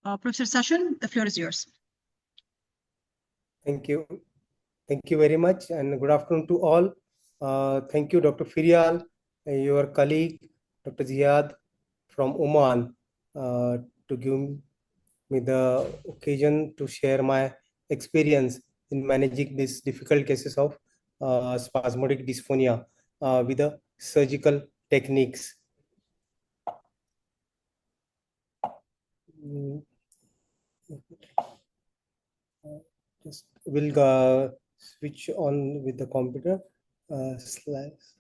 Professor Sachin, the floor is yours. Thank you. Thank you very much, and good afternoon to all. Thank you, Dr. Firial, and your colleague, Dr. Ziad from Oman, to give me the occasion to share my experience in managing these difficult cases of spasmodic dysphonia with the surgical techniques. Just will switch on with the computer slides.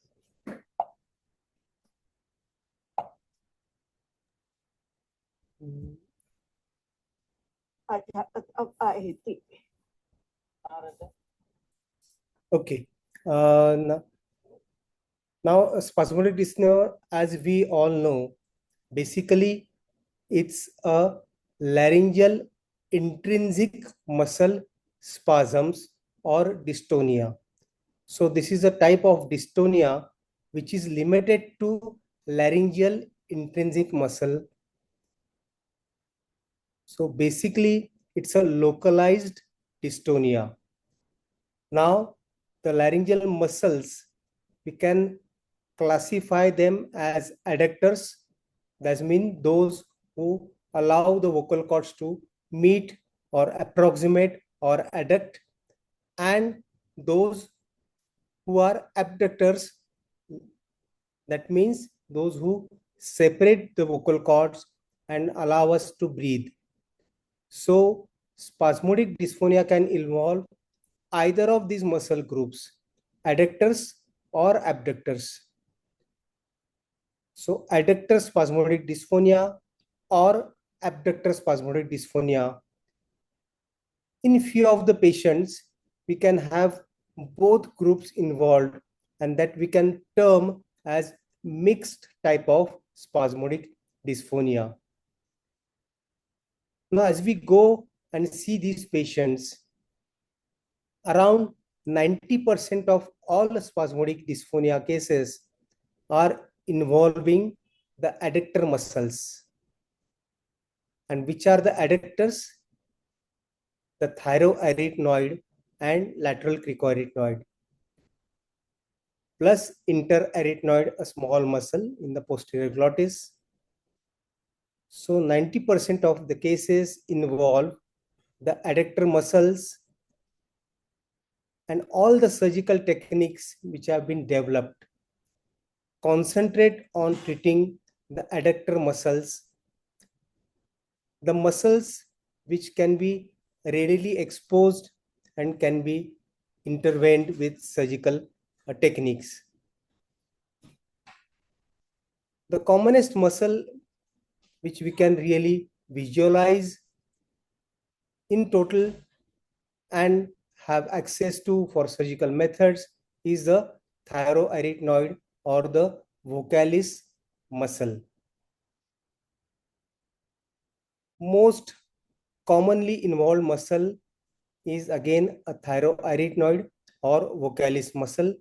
Okay. Now, spasmodic dysphonia, as we all know, basically it's a laryngeal intrinsic muscle spasms or dystonia. So this is a type of dystonia which is limited to laryngeal intrinsic muscle. So basically it's a localized dystonia. Now the laryngeal muscles, we can classify them as adductors. That means those who allow the vocal cords to meet or approximate or adduct, and those who are abductors. That means those who separate the vocal cords and allow us to breathe. So spasmodic dysphonia can involve either of these muscle groups, adductors or abductors. So adductor spasmodic dysphonia or abductor spasmodic dysphonia. In few of the patients, we can have both groups involved, and that we can term as mixed type of spasmodic dysphonia. Now, as we go and see these patients, around 90% of all spasmodic dysphonia cases are involving the adductor muscles. And which are the adductors? The thyroarytenoid and lateral cricoarytenoid, plus interarytenoid, a small muscle in the posterior glottis. So 90% of the cases involve the adductor muscles, and all the surgical techniques which have been developed concentrate on treating the adductor muscles, the muscles which can be readily exposed and can be intervened with surgical techniques. The commonest muscle which we can really visualize in total and have access to for surgical methods is the thyroarytenoid or the vocalis muscle. Most commonly involved muscle is again a thyroarytenoid or vocalis muscle,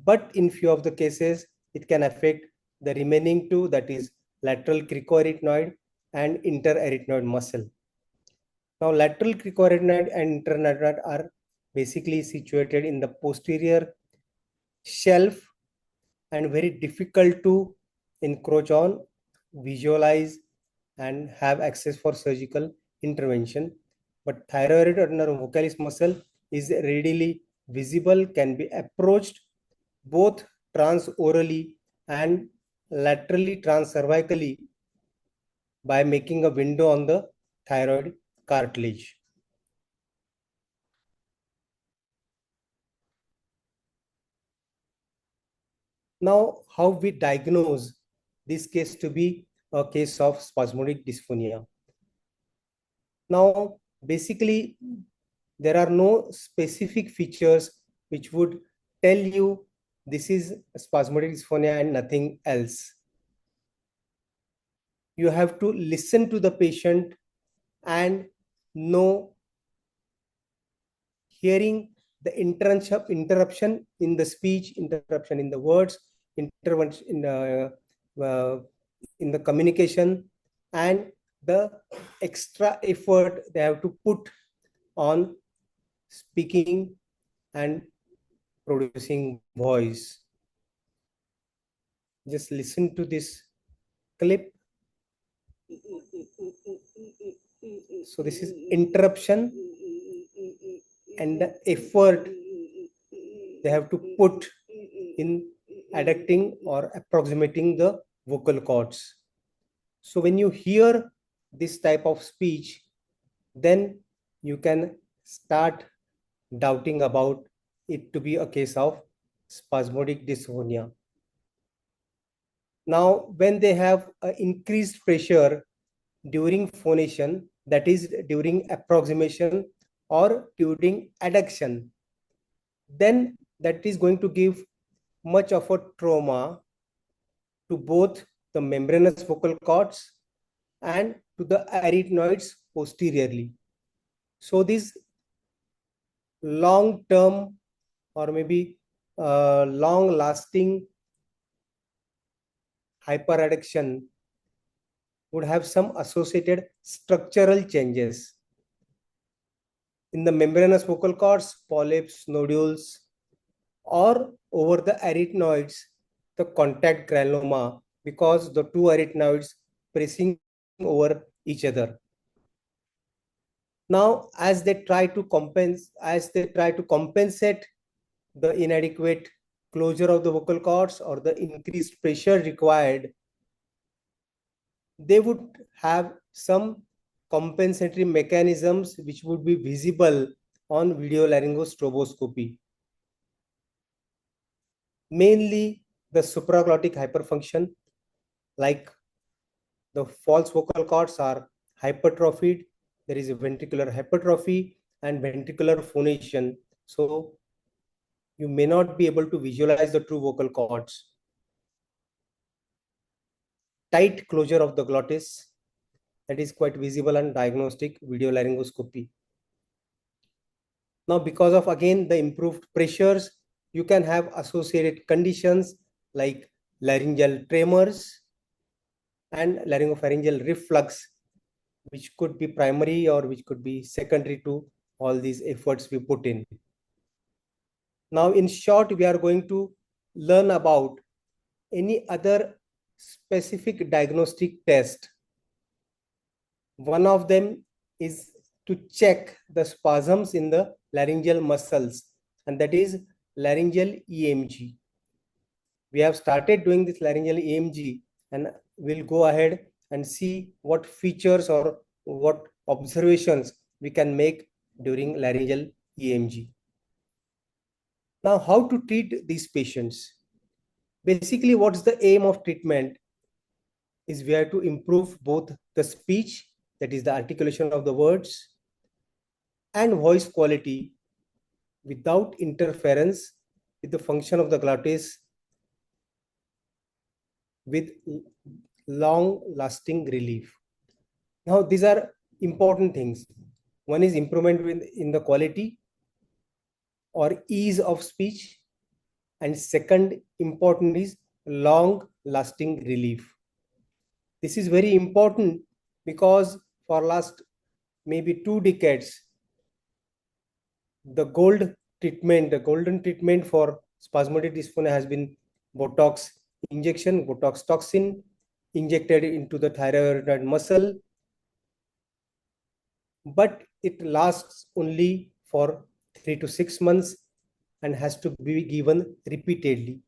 but in few of the cases it can affect the remaining two, that is lateral cricoarytenoid and interarytenoid muscle. Now lateral cricoarytenoid and interarytenoid are basically situated in the posterior shelf and very difficult to encroach on, visualize and have access for surgical intervention. But thyroarytenoid or vocalis muscle is readily visible, can be approached both transorally and laterally transcervically by making a window on the thyroid cartilage. Now, how we diagnose this case to be a case of spasmodic dysphonia? Now, basically, there are no specific features which would tell you this is spasmodic dysphonia and nothing else. You have to listen to the patient and know, hearing the interruption in the speech, interruption in the words, intervention in the communication, and the extra effort they have to put on speaking and producing voice. Just listen to this clip. So this is interruption and the effort they have to put in adducting or approximating the vocal cords. So when you hear this type of speech, then you can start doubting about it to be a case of spasmodic dysphonia. Now, when they have increased pressure during phonation, that is during approximation or during adduction, then that is going to give much of a trauma to both the membranous vocal cords and to the arytenoids posteriorly. So this long-term or maybe long-lasting hyperadduction would have some associated structural changes. In the membranous vocal cords, polyps, nodules, or over the arytenoids, the contact granuloma, because the two arytenoids pressing over each other. Now, as they try to compensate the inadequate closure of the vocal cords or the increased pressure required, they would have some compensatory mechanisms which would be visible on video laryngostroboscopy. Mainly the supraglottic hyperfunction, like the false vocal cords are hypertrophied, there is a ventricular hypertrophy and ventricular phonation. So you may not be able to visualize the true vocal cords. Tight closure of the glottis, that is quite visible on diagnostic video laryngoscopy. Now, because of again the improved pressures, you can have associated conditions like laryngeal tremors and laryngopharyngeal reflux, which could be primary or which could be secondary to all these efforts we put in. Now, in short, we are going to learn about any other specific diagnostic test. One of them is to check the spasms in the laryngeal muscles, and that is laryngeal EMG. We have started doing this laryngeal EMG, and we'll go ahead and see what features or what observations we can make during laryngeal EMG. Now, how to treat these patients? Basically, what's the aim of treatment is we have to improve both the speech, that is the articulation of the words, and voice quality without interference with the function of the glottis, with long-lasting relief. Now, these are important things. One is improvement in the quality or ease of speech, and second important is long-lasting relief. This is very important because for last maybe 2 decades, the golden treatment for spasmodic dysphonia has been Botox injection, Botox toxin injected into the thyroid muscle, but it lasts only for 3 to 6 months and has to be given repeatedly.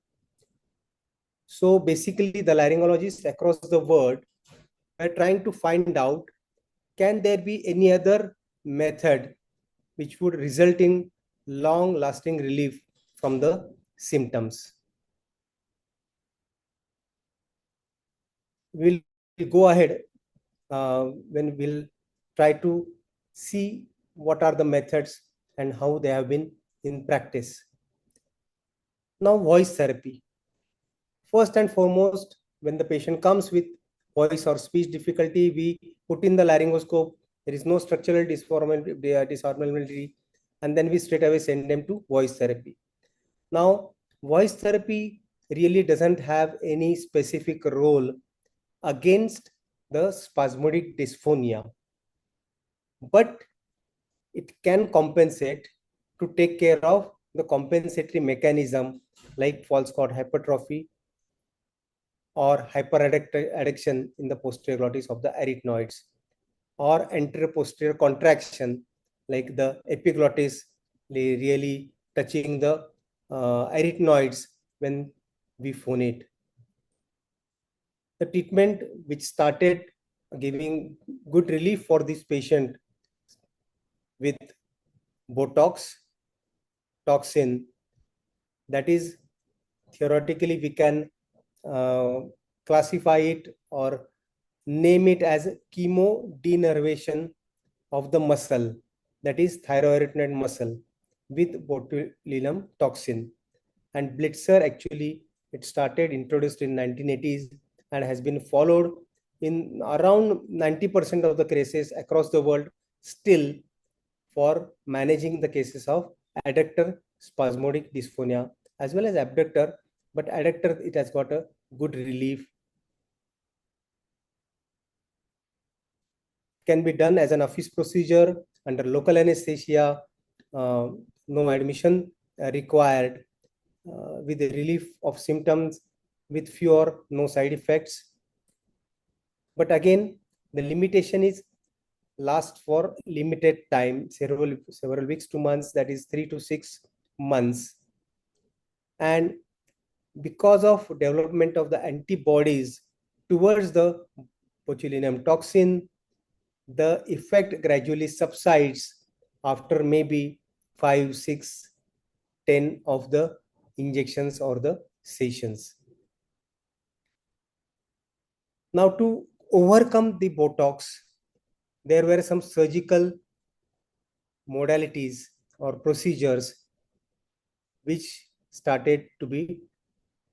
So basically, the laryngologists across the world are trying to find out, can there be any other method which would result in long-lasting relief from the symptoms. We'll go ahead when we'll try to see what are the methods and how they have been in practice. Now, voice therapy. First and foremost, when the patient comes with voice or speech difficulty, we put in the laryngoscope. There is no structural disabnormality, and then we straight away send them to voice therapy. Now, voice therapy really doesn't have any specific role against the spasmodic dysphonia. But it can compensate to take care of the compensatory mechanism like false cord hypertrophy or hyperadduction in the posterior glottis of the arytenoids, or anterior posterior contraction like the epiglottis really touching the arytenoids when we phonate. The treatment which started giving good relief for this patient with Botox, toxin, that is theoretically we can classify it or name it as chemodenervation of the muscle, that is thyroarytenoid muscle, with botulinum toxin. And Blitzer actually it started introduced in 1980s and has been followed in around 90% of the cases across the world still for managing the cases of adductor spasmodic dysphonia as well as abductor, but adductor it has got a good relief. Can be done as an office procedure under local anesthesia, no admission required, with the relief of symptoms, with few or no side effects. But again, the limitation is last for limited time, several weeks to months, that is 3 to 6 months. And because of development of the antibodies towards the botulinum toxin, the effect gradually subsides after maybe 5, 6, 10 of the injections or the sessions. Now, to overcome the Botox, there were some surgical modalities or procedures which started to be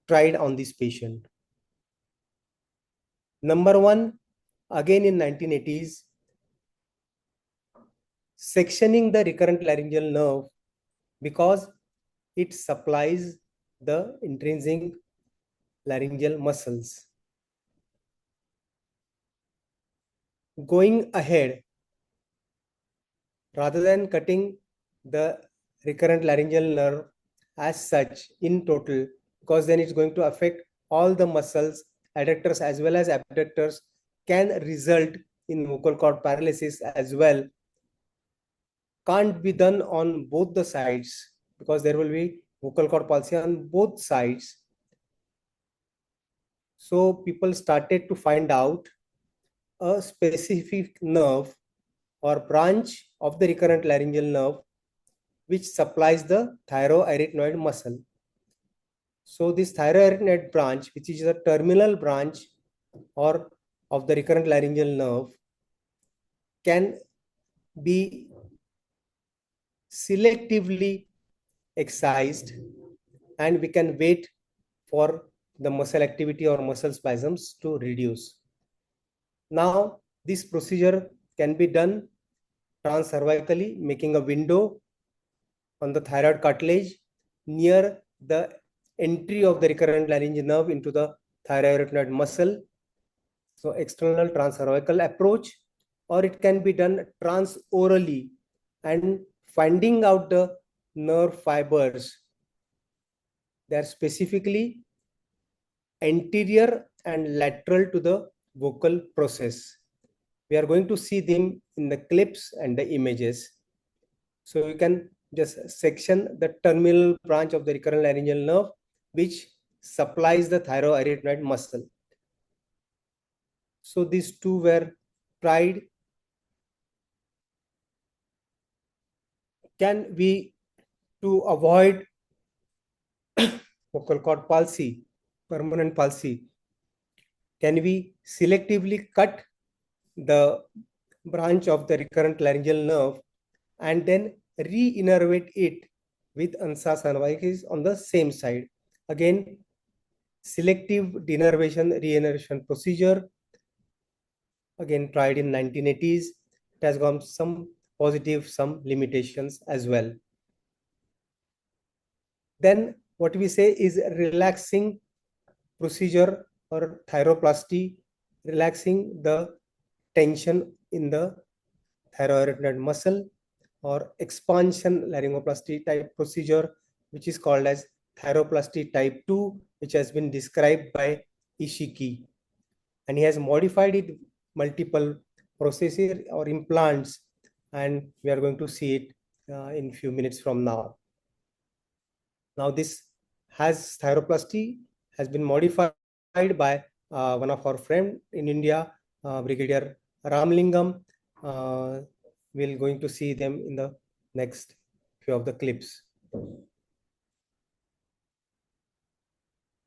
tried on this patient. Number one, again in 1980s, sectioning the recurrent laryngeal nerve because it supplies the intrinsic laryngeal muscles. Going ahead, rather than cutting the recurrent laryngeal nerve as such in total, because then it's going to affect all the muscles, adductors as well as abductors, can result in vocal cord paralysis as well. Can't be done on both the sides because there will be vocal cord palsy on both sides. So people started to find out a specific nerve or branch of the recurrent laryngeal nerve which supplies the thyroarytenoid muscle. So this thyroarytenoid branch, which is the terminal branch or of the recurrent laryngeal nerve, can be selectively excised, and we can wait for the muscle activity or muscle spasms to reduce. Now, this procedure can be done transcervically, making a window on the thyroid cartilage near the entry of the recurrent laryngeal nerve into the thyroarytenoid muscle. So external transcervical approach, or it can be done transorally and finding out the nerve fibers. They are specifically anterior and lateral to the vocal process. We are going to see them in the clips and the images. So you can just section the terminal branch of the recurrent laryngeal nerve, which supplies the thyroarytenoid muscle. So these two were tried. Can we, to avoid vocal cord palsy, permanent palsy, can we selectively cut the branch of the recurrent laryngeal nerve and then re-innervate it with ansa cervicis on the same side? Again, selective denervation re-innervation procedure, again tried in 1980s. It has got some positive, some limitations as well. Then what we say is relaxing procedure or thyroplasty relaxing the tension in the thyroid muscle, or expansion laryngoplasty type procedure, which is called as thyroplasty type 2, which has been described by Ishiki. And he has modified it multiple processes or implants, and we are going to see it in few minutes from now. Now this thyroplasty has been modified by one of our friend in India, Brigadier Ramlingam. We're going to see them in the next few of the clips.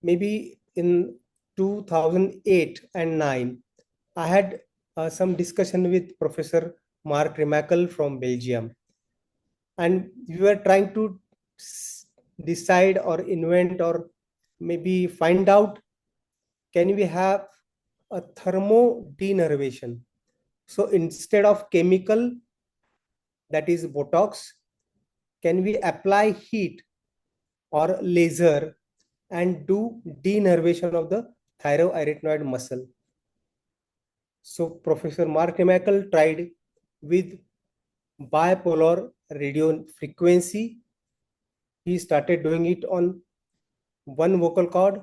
Maybe in 2008 and 9, I had some discussion with Professor Mark Remakel from Belgium. And we were trying to decide or invent or maybe find out, can we have a thermodenervation? So instead of chemical, that is Botox, can we apply heat or laser and do denervation of the thyroarytenoid muscle? So Professor Mark Remakel tried with bipolar radio frequency. He started doing it on one vocal cord,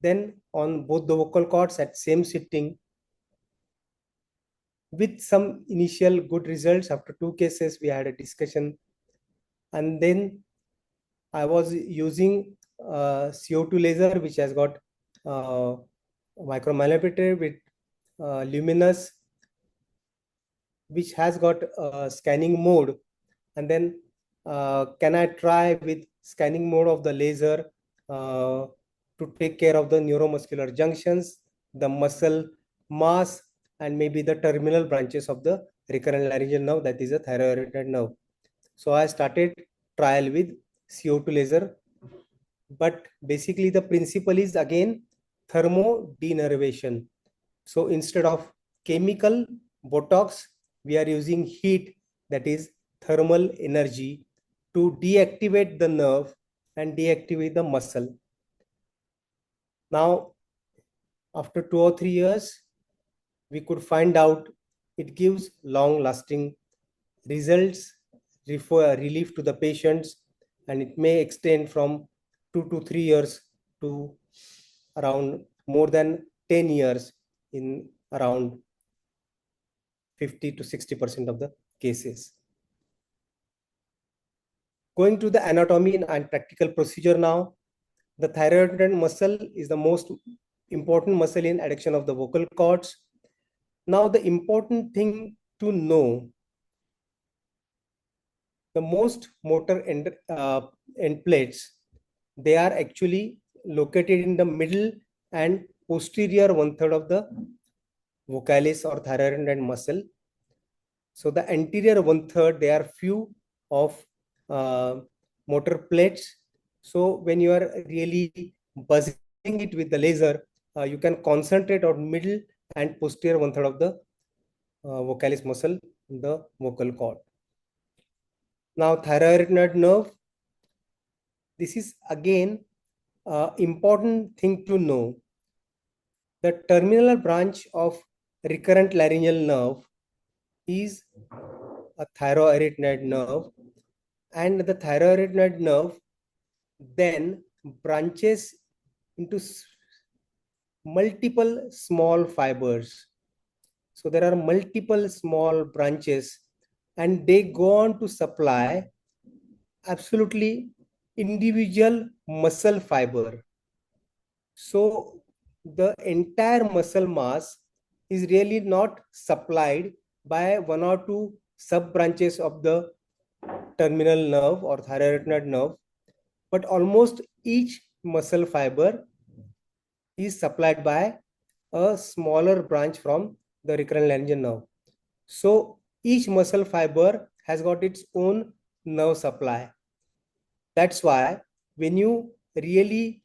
then on both the vocal cords at same sitting, with some initial good results. After 2 cases, we had a discussion, and then I was using CO2 laser, which has got micromillimeter with luminous, which has got scanning mode. And then can I try with scanning mode of the laser to take care of the neuromuscular junctions, the muscle mass, and maybe the terminal branches of the recurrent laryngeal nerve, that is a thyroid nerve. So I started trial with CO2 laser, but basically the principle is again thermodenervation. So instead of chemical Botox, we are using heat, that is thermal energy, to deactivate the nerve and deactivate the muscle. Now, after 2 or 3 years, we could find out it gives long-lasting results, relief to the patients, and it may extend from 2 to 3 years to around more than 10 years in around 50 to 60% of the cases. Going to the anatomy and practical procedure now. The thyroid muscle is the most important muscle in adduction of the vocal cords. Now, the important thing to know, the most motor end plates, they are actually located in the middle and posterior 1/3 of the vocalis or thyroid muscle. So the anterior 1/3, there are few of motor plates. So when you are really buzzing it with the laser, you can concentrate on middle and posterior 1/3 of the vocalis muscle in the vocal cord. Now, thyroid nerve, this is again important thing to know. The terminal branch of recurrent laryngeal nerve is a thyroarytenoid nerve, and the thyroarytenoid nerve then branches into multiple small fibers. So there are multiple small branches, and they go on to supply absolutely individual muscle fiber. So the entire muscle mass is really not supplied by 1 or 2 sub branches of the terminal nerve or thyroarytenoid nerve, but almost each muscle fiber is supplied by a smaller branch from the recurrent laryngeal nerve. So each muscle fiber has got its own nerve supply. That's why when you really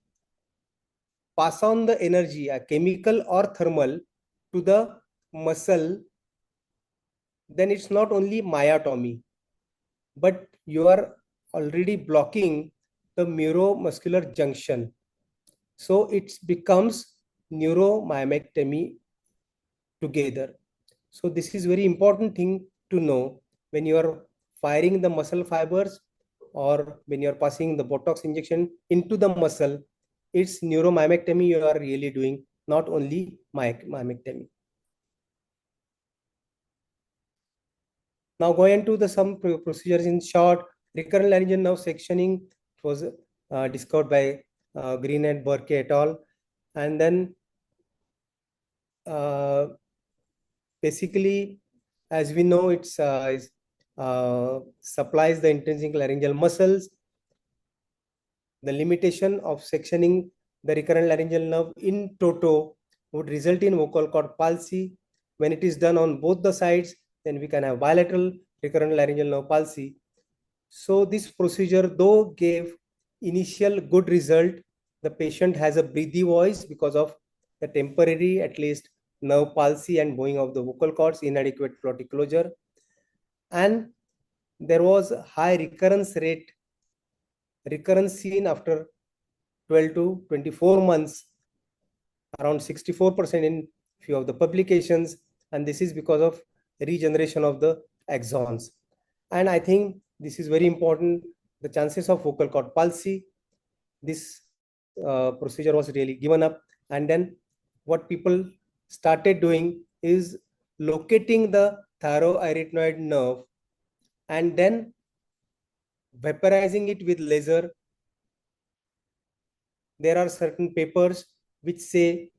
pass on the energy, a chemical or thermal, to the muscle, then it's not only myotomy, but you are already blocking the neuromuscular junction. So it becomes neuromyomectomy together. So this is very important thing to know when you are firing the muscle fibers or when you are passing the Botox injection into the muscle. It's neuromyomectomy you are really doing, not only myomectomy. Now going to the some procedures in short. Recurrent laryngeal nerve sectioning was discovered by Green and Burke et al. And then basically, as we know, it's supplies the intrinsic laryngeal muscles. The limitation of sectioning the recurrent laryngeal nerve in toto would result in vocal cord palsy. When it is done on both the sides, then we can have bilateral recurrent laryngeal nerve palsy. So this procedure, though gave initial good result, the patient has a breathy voice because of the temporary, at least, nerve palsy and bowing of the vocal cords, inadequate glottic closure. And there was high recurrence seen after 12 to 24 months, around 64% in few of the publications. And this is because of regeneration of the axons. And I think this is very important. The chances of vocal cord palsy, this procedure was really given up. And then what people started doing is locating the thyroarytenoid nerve and then vaporizing it with laser. There are certain papers which say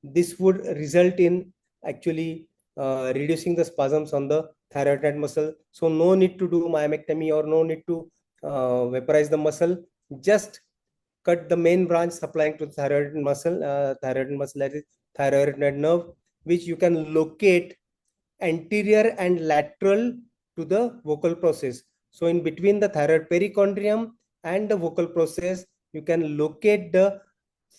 this would result in actually reducing the spasms on the thyroid muscle. So no need to do myomectomy or no need to vaporize the muscle. Just cut the main branch supplying to the thyroid muscle that is thyroid nerve, which you can locate anterior and lateral to the vocal process. So in between the thyroid perichondrium and the vocal process, you can locate the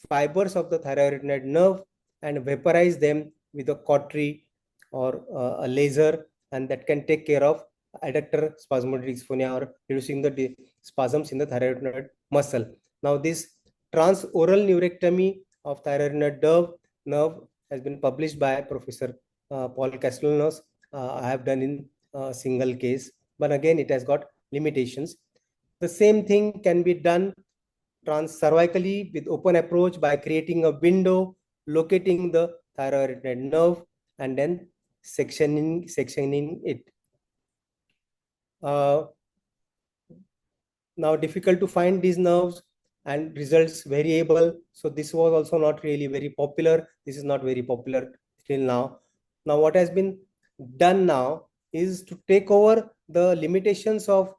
fibers of the thyroid nerve and vaporize them with a cautery or a laser, and that can take care of adductor spasmodic dysphonia or reducing the spasms in the thyroid muscle. Now this transoral neurectomy of thyroid nerve has been published by Professor Paul Castellanos. I have done in a single case, but again it has got limitations. The same thing can be done transcervically with open approach by creating a window, locating the thyroid nerve, and then sectioning it. Now difficult to find these nerves and results variable. So this was also not really very popular. This is not very popular till now. Now what has been done now is to take over the limitations of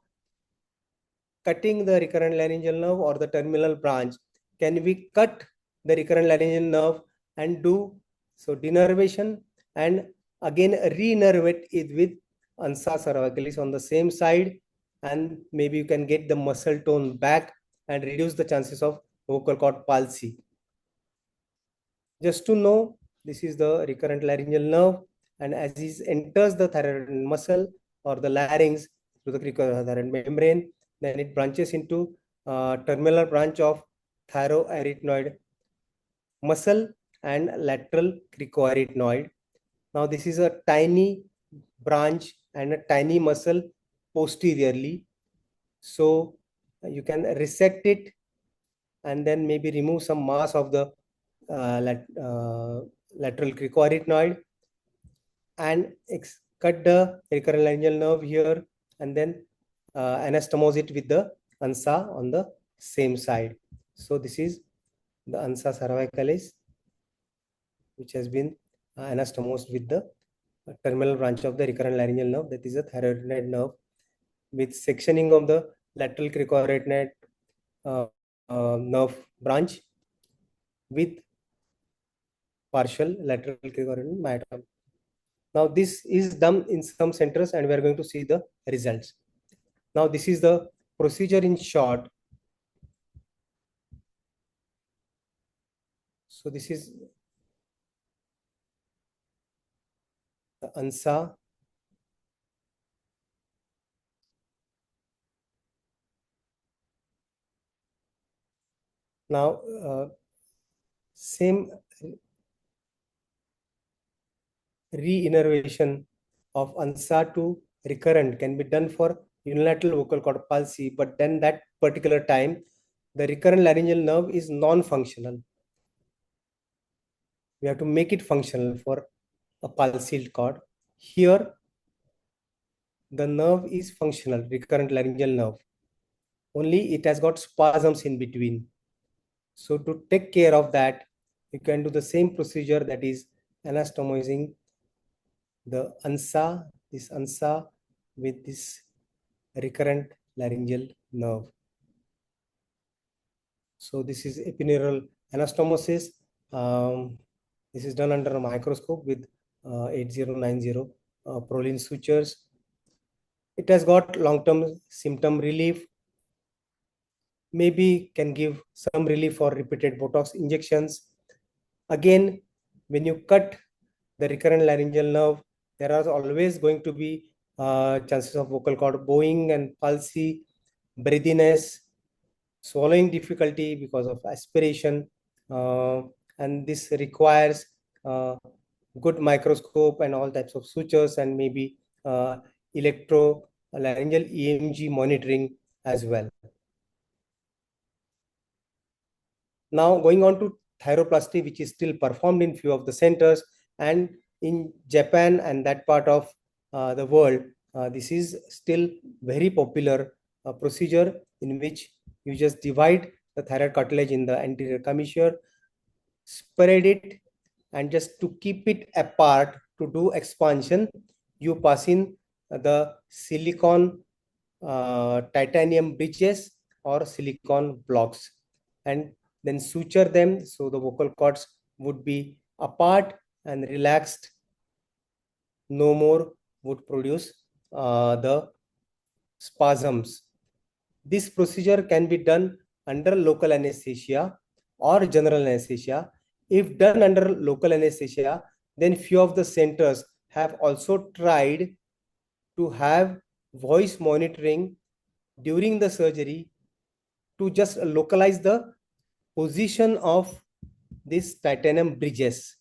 cutting the recurrent laryngeal nerve or the terminal branch. Can we cut the recurrent laryngeal nerve and do so denervation and again re-nervate it with ansa cervicalis on the same side, and maybe you can get the muscle tone back and reduce the chances of vocal cord palsy. Just to know, this is the recurrent laryngeal nerve, and as it enters the thyroid muscle or the larynx through the thyroid membrane, then it branches into terminal branch of thyroarytenoid muscle and lateral cricoarytenoid. Now this is a tiny branch and a tiny muscle posteriorly. So you can resect it and then maybe remove some mass of the lateral cricoarytenoid and cut the recurrent laryngeal nerve here and then anastomose it with the ansa on the same side. So this is the ansa cervicalis, which has been anastomosed with the terminal branch of the recurrent laryngeal nerve, that is a thyroid nerve, with sectioning of the lateral cricoarytenoid nerve branch with partial lateral cricoarytenoid myotomy. Now this is done in some centers and we are going to see the results. Now this is the procedure in short. So this is the ANSA. Now same re-innervation of ANSA to recurrent can be done for unilateral vocal cord palsy, but then that particular time, the recurrent laryngeal nerve is non-functional. We have to make it functional for a palsied cord. Here, the nerve is functional, recurrent laryngeal nerve. Only it has got spasms in between. So to take care of that, you can do the same procedure, that is anastomizing the ANSA, this ANSA with this recurrent laryngeal nerve. So this is epineural anastomosis. This is done under a microscope with 8090 Prolin sutures. It has got long-term symptom relief. Maybe can give some relief for repeated Botox injections. Again, when you cut the recurrent laryngeal nerve, there are always going to be chances of vocal cord bowing and palsy, breathiness, swallowing difficulty because of aspiration, and this requires good microscope and all types of sutures, and maybe electro-laryngeal EMG monitoring as well. Now going on to thyroplasty, which is still performed in few of the centers, and in Japan and that part of the world, this is still very popular procedure in which you just divide the thyroid cartilage in the anterior commissure, spread it, and just to keep it apart to do expansion, you pass in the silicone titanium bridges or silicone blocks, and then suture them so the vocal cords would be apart and relaxed, no more would produce the spasms. This procedure can be done under local anesthesia or general anesthesia. If done under local anesthesia, then few of the centers have also tried to have voice monitoring during the surgery to just localize the position of these titanium bridges,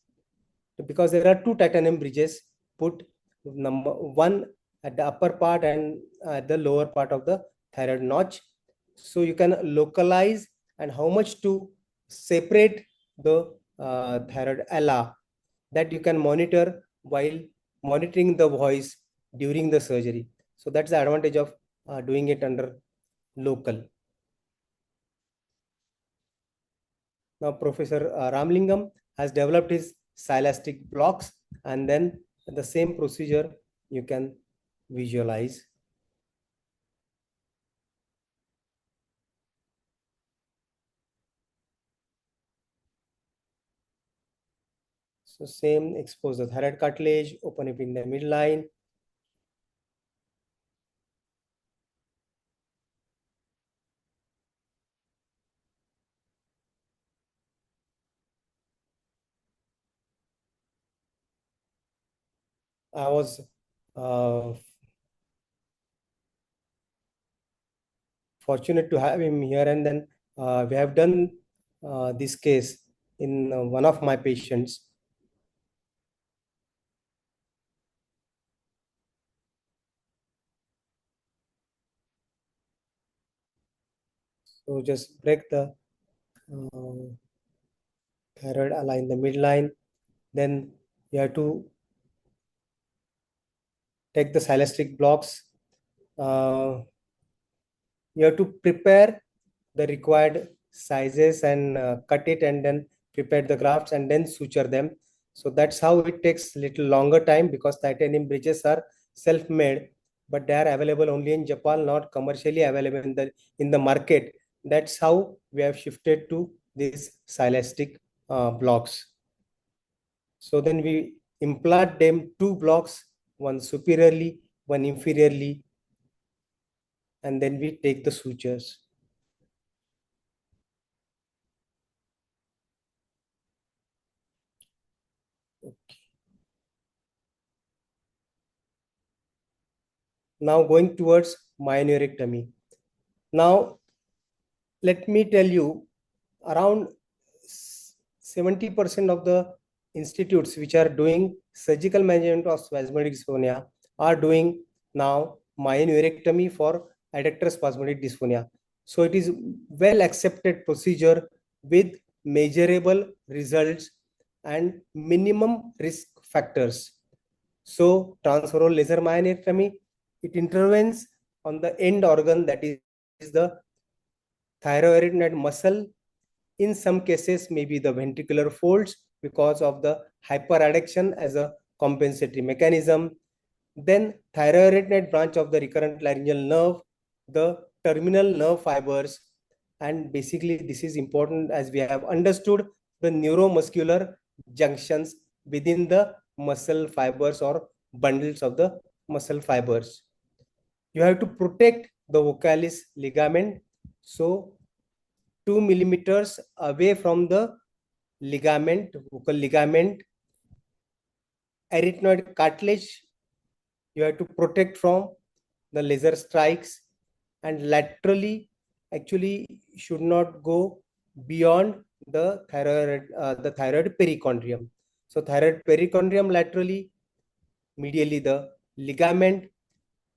because there are two titanium bridges put, one at the upper part and at the lower part of the thyroid notch. So you can localize and how much to separate the thyroid ala, that you can monitor while monitoring the voice during the surgery. So that's the advantage of doing it under local. Now Professor Ramlingam has developed his silastic blocks, and then the same procedure you can visualize. So same, expose the thyroid cartilage, open it in the midline. I was fortunate to have him here, and then we have done this case in one of my patients. So just break the thyroid ala in the midline. Then you have to take the silastic blocks. You have to prepare the required sizes and cut it, and then prepare the grafts and then suture them. So that's how it takes little longer time, because titanium bridges are self-made, but they are available only in Japan, not commercially available in the market. That's how we have shifted to these silastic blocks. So then we implant them two blocks, one superiorly, one inferiorly, and then we take the sutures. Okay. Now going towards myoneurectomy. Now, let me tell you, around 70% of the institutes which are doing surgical management of spasmodic dysphonia are doing now myoneurectomy for adductor spasmodic dysphonia. So it is well accepted procedure with measurable results and minimum risk factors. So transoral laser myonectomy, it intervenes on the end organ, that is the thyroid muscle. In some cases, maybe the ventricular folds because of the hyperadduction as a compensatory mechanism. Then thyroid branch of the recurrent laryngeal nerve, the terminal nerve fibers, and basically this is important as we have understood the neuromuscular junctions within the muscle fibers or bundles of the muscle fibers. You have to protect the vocalis ligament. So 2 millimeters away from the ligament, vocal ligament, arytenoid cartilage, you have to protect from the laser strikes, and laterally actually should not go beyond the thyroid perichondrium. So thyroid perichondrium laterally, medially the ligament,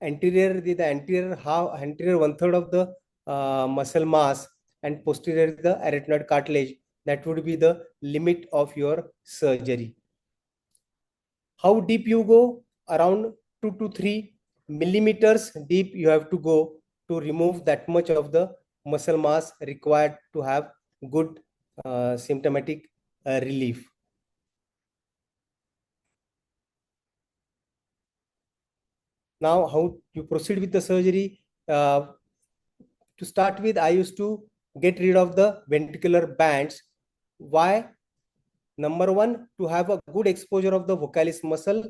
anterior the anterior one third of the muscle mass, and posterior the arytenoid cartilage. That would be the limit of your surgery. How deep you go? Around 2 to 3 millimeters deep you have to go to remove that much of the muscle mass required to have good symptomatic relief. Now, how you proceed with the surgery? To start with, I used to get rid of the ventricular bands. Why? Number one, to have a good exposure of the vocalis muscle,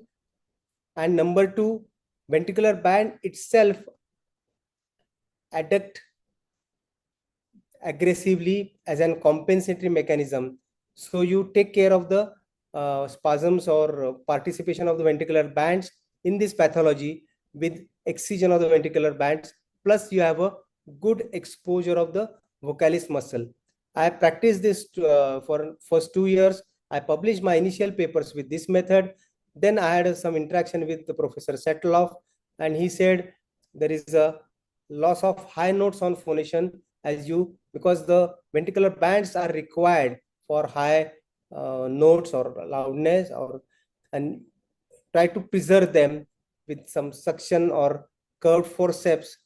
and number two, ventricular band itself adduct aggressively as an compensatory mechanism. So you take care of the spasms or participation of the ventricular bands in this pathology with excision of the ventricular bands, plus you have a good exposure of the vocalis muscle. I practiced this for first 2 years. I published my initial papers with this method. Then I had some interaction with the Professor Setloff, and he said there is a loss of high notes on phonation as you, because the ventricular bands are required for high notes or loudness, and try to preserve them with some suction or curved forceps.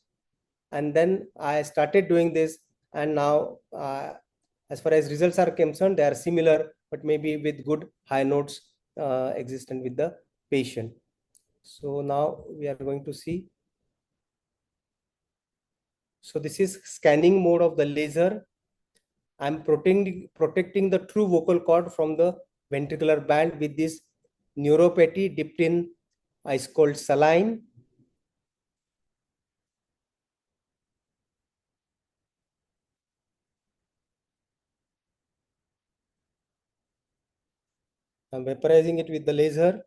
And then I started doing this, and now as far as results are concerned, they are similar, but maybe with good high notes existent with the patient. So now we are going to see. So this is scanning mode of the laser. I'm protecting the true vocal cord from the ventricular band with this neuropathy dipped in ice cold saline. I'm vaporizing it with the laser.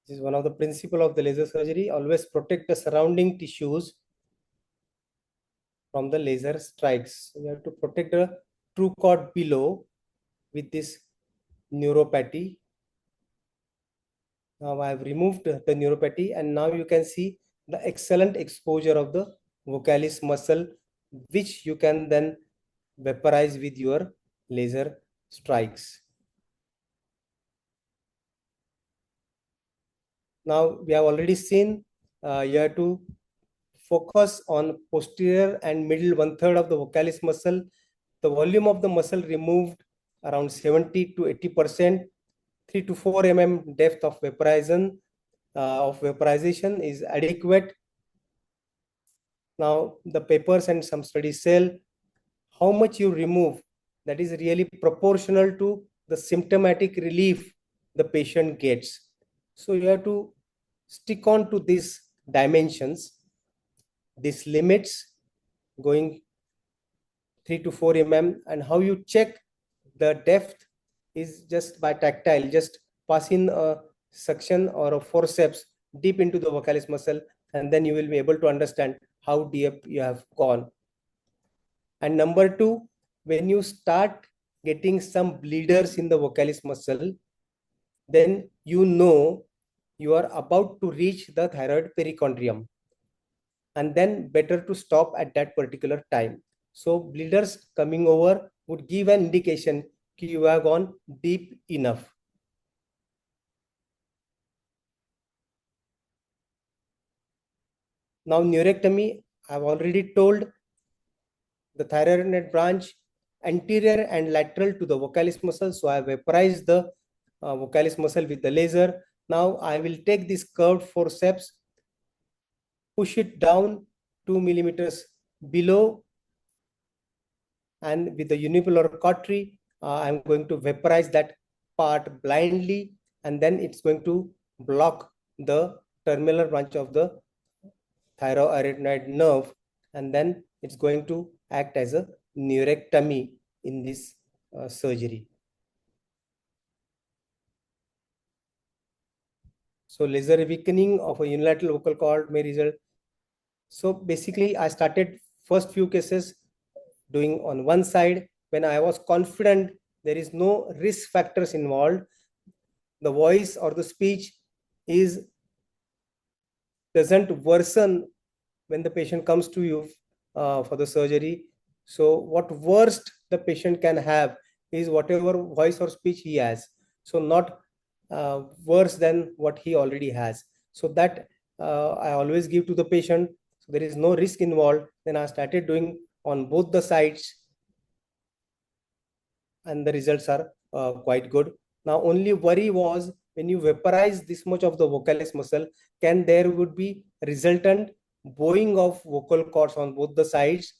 This is one of the principles of the laser surgery. Always protect the surrounding tissues from the laser strikes. So you have to protect the true cord below with this neuropathy. Now I have removed the neuropathy, and now you can see the excellent exposure of the vocalis muscle, which you can then vaporize with your laser strikes. Now we have already seen you have to focus on posterior and middle one third of the vocalis muscle. The volume of the muscle removed around 70 to 80%. 3 to 4 mm depth of vaporization is adequate. Now the papers and some studies say how much you remove, that is really proportional to the symptomatic relief the patient gets. So you have to stick on to these dimensions, these limits, going 3 to 4 mm. And how you check the depth is just by tactile. Just pass in a suction or a forceps deep into the vocalis muscle, and then you will be able to understand how deep you have gone. And number two, when you start getting some bleeders in the vocalis muscle, then you know you are about to reach the thyroid perichondrium, and then better to stop at that particular time. So bleeders coming over would give an indication that you have gone deep enough. Now neurectomy, I've already told, the thyroid branch anterior and lateral to the vocalis muscle. So I vaporized the vocalis muscle with the laser. Now I will take this curved forceps, push it down 2 millimeters below, and with the unipolar cautery, I'm going to vaporize that part blindly, and then it's going to block the terminal branch of the thyroarytenoid nerve, and then it's going to act as a neurectomy in this surgery. So laser weakening of a unilateral vocal cord may result. So basically I started first few cases doing on one side. When I was confident there is no risk factors involved, the voice or the speech doesn't worsen when the patient comes to you for the surgery. So what worst the patient can have is whatever voice or speech he has, so not worse than what he already has. So that I always give to the patient. So there is no risk involved. Then I started doing on both the sides, and the results are quite good. Now only worry was when you vaporize this much of the vocalis muscle, can there would be resultant bowing of vocal cords on both the sides.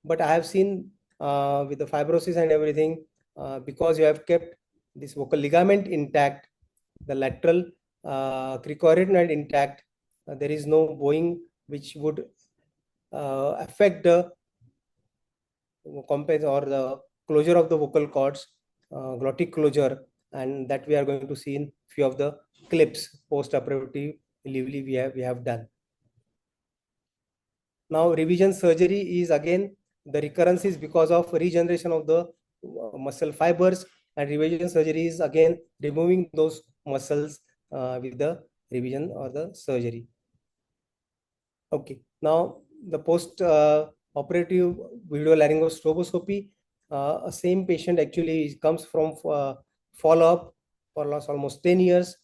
But I have seen with the fibrosis and everything, because you have kept this vocal ligament intact, the lateral cricoarytenoid intact, there is no bowing which would affect the compens or the closure of the vocal cords, glottic closure, and that we are going to see in few of the clips post-operatively we have done. Now revision surgery is again, the recurrence is because of regeneration of the muscle fibers, and revision surgery is again removing those muscles with the revision or the surgery. Okay, now the post operative video laryngostroboscopy, a same patient actually comes from follow-up for last almost 10 years.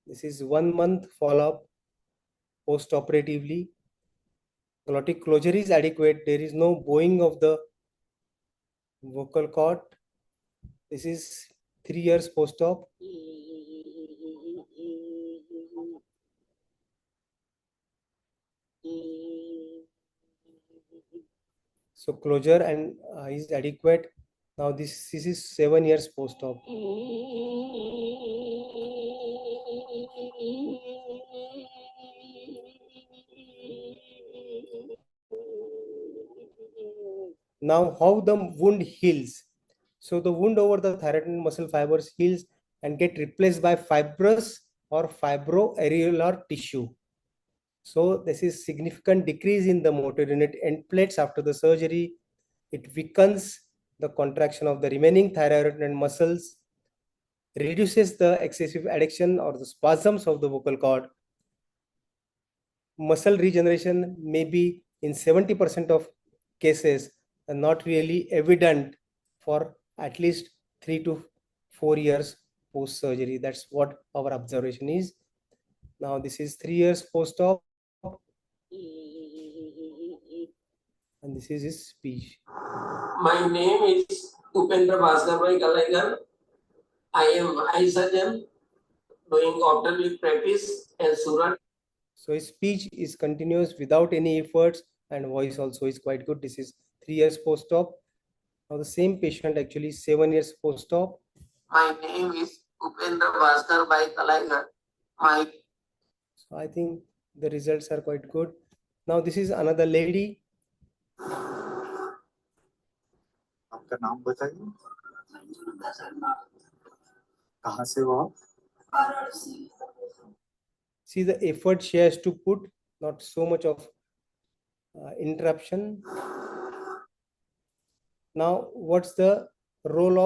This is 1 month follow-up post-operatively. Glottic closure is adequate. There is no bowing of the vocal cord. This is 3 years post-op. So closure and is adequate. Now this is 7 years post-op. Now how the wound heals. So the wound over the thyroid muscle fibers heals and get replaced by fibrous or fibroareolar tissue. So this is significant decrease in the motor unit end plates after the surgery. It weakens the contraction of the remaining thyroid muscles, reduces the excessive adduction or the spasms of the vocal cord. Muscle regeneration may be in 70% of cases and not really evident for at least 3 to 4 years post surgery. That's what our observation is. Now this is 3 years post-op, and this is his speech. My name is Upendra Bhaskarbai Kalaigar. I am eye surgeon doing ophthalmic practice in Surat. So his speech is continuous without any efforts, and voice also is quite good. This is 3 years post-op. Now the same patient actually 7 years post-op. My name is Upendra Bhaskarbai Kalaigar. So I think the results are quite good. Now this is another lady. आपका नाम बताइए, कहाँ से हो आप? See the effort she has to put, not so much of interruption. Now, what's the role of